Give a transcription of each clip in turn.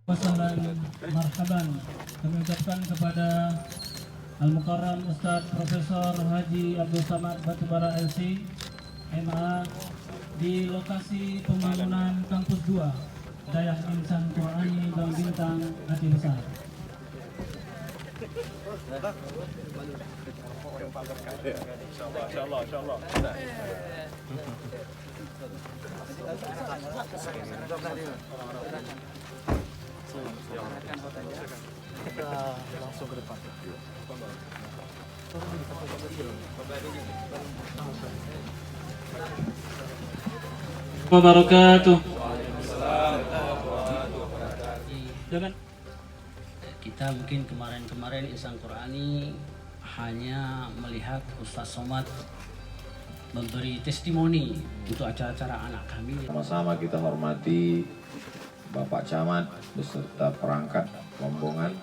Wassalam, marhaban. Kami ucapkan kepada Al-Mukarram Ustadz Profesor Haji Abdul Samad Batubara LC MA di lokasi pembangunan Kampus 2 Dayah Insan Qurani Bang Bintang Aceh Besar. Insyaallah. Kita langsung ke depan. Wabarakatuh. Dengan kita mungkin kemarin Insan Qurani hanya melihat Ustaz Somad memberi testimoni untuk acara-acara anak kami. Sama-sama kita hormati Bapak Camat beserta perangkat rombongan,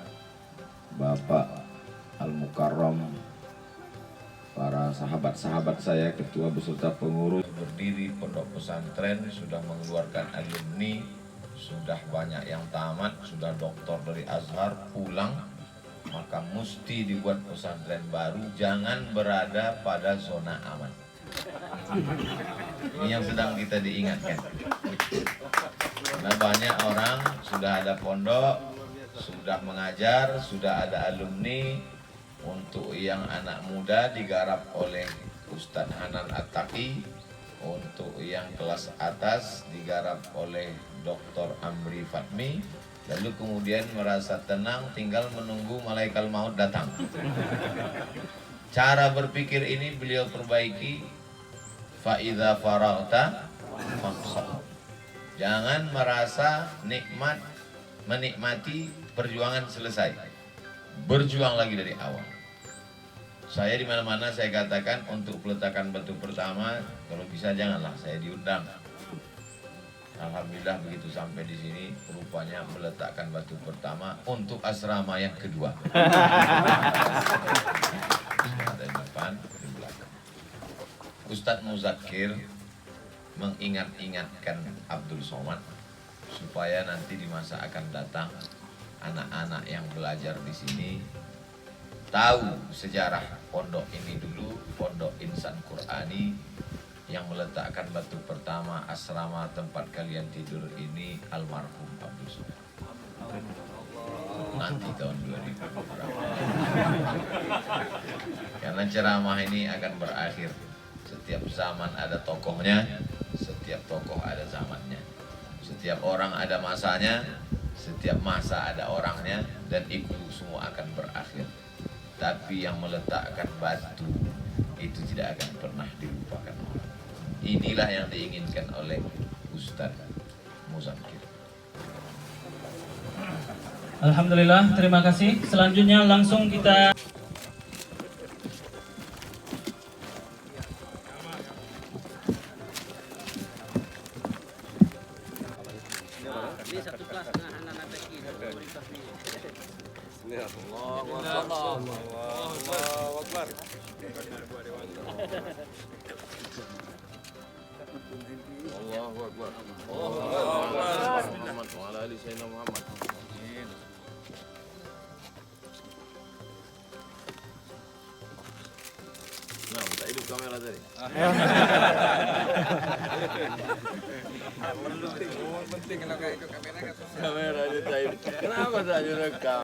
Bapak Al-Mukarram, para sahabat-sahabat saya, ketua beserta pengurus. Berdiri pondok pesantren, sudah mengeluarkan alumni, sudah banyak yang tamat, sudah doktor dari Azhar pulang, maka mesti dibuat pesantren baru, jangan berada pada zona aman. Ini yang sedang kita diingatkan. Karena banyak orang sudah ada pondok, sudah mengajar, sudah ada alumni. Untuk yang anak muda digarap oleh Ustadz Hanan At-Taqi, untuk yang kelas atas digarap oleh Dr. Amri Fatmi, lalu kemudian merasa tenang tinggal menunggu malaikat maut datang. Cara berpikir ini beliau perbaiki, fa'idha faragta fansab. Jangan merasa menikmati perjuangan selesai. Berjuang lagi dari awal. Saya di mana-mana saya katakan untuk peletakan batu pertama, kalau bisa janganlah saya diundang. Alhamdulillah begitu sampai di sini, rupanya meletakkan batu pertama untuk asrama yang kedua. Ada di depan, di belakang. Ustadz Muzakir mengingat-ingatkan Abdul Somad supaya nanti di masa akan datang anak-anak yang belajar di sini tahu sejarah pondok ini dulu, pondok Insan Qurani yang meletakkan batu pertama asrama tempat kalian tidur ini almarhum Abdul Somad. Nanti tahun 2000 berapa. Karena ceramah ini akan berakhir. Setiap zaman ada tokohnya, setiap tokoh ada zamannya. Setiap orang ada masanya, setiap masa ada orangnya, dan itu semua akan berakhir. Tapi yang meletakkan batu itu tidak akan pernah dilupakan orang. Inilah yang diinginkan oleh Ustadz Muzakir. Alhamdulillah, terima kasih. Selanjutnya langsung kita Ini satu kelas dengan anak-anak Taqi dari pemerintah ini. Allahu Akbar. Muhammad wa ala ali sayyidina Muhammad. Nah, tak hidup kamera tadi. Penting kalau kayak ikut kamera kan. Kamera dia tak hidup. Kenapa tak direkam?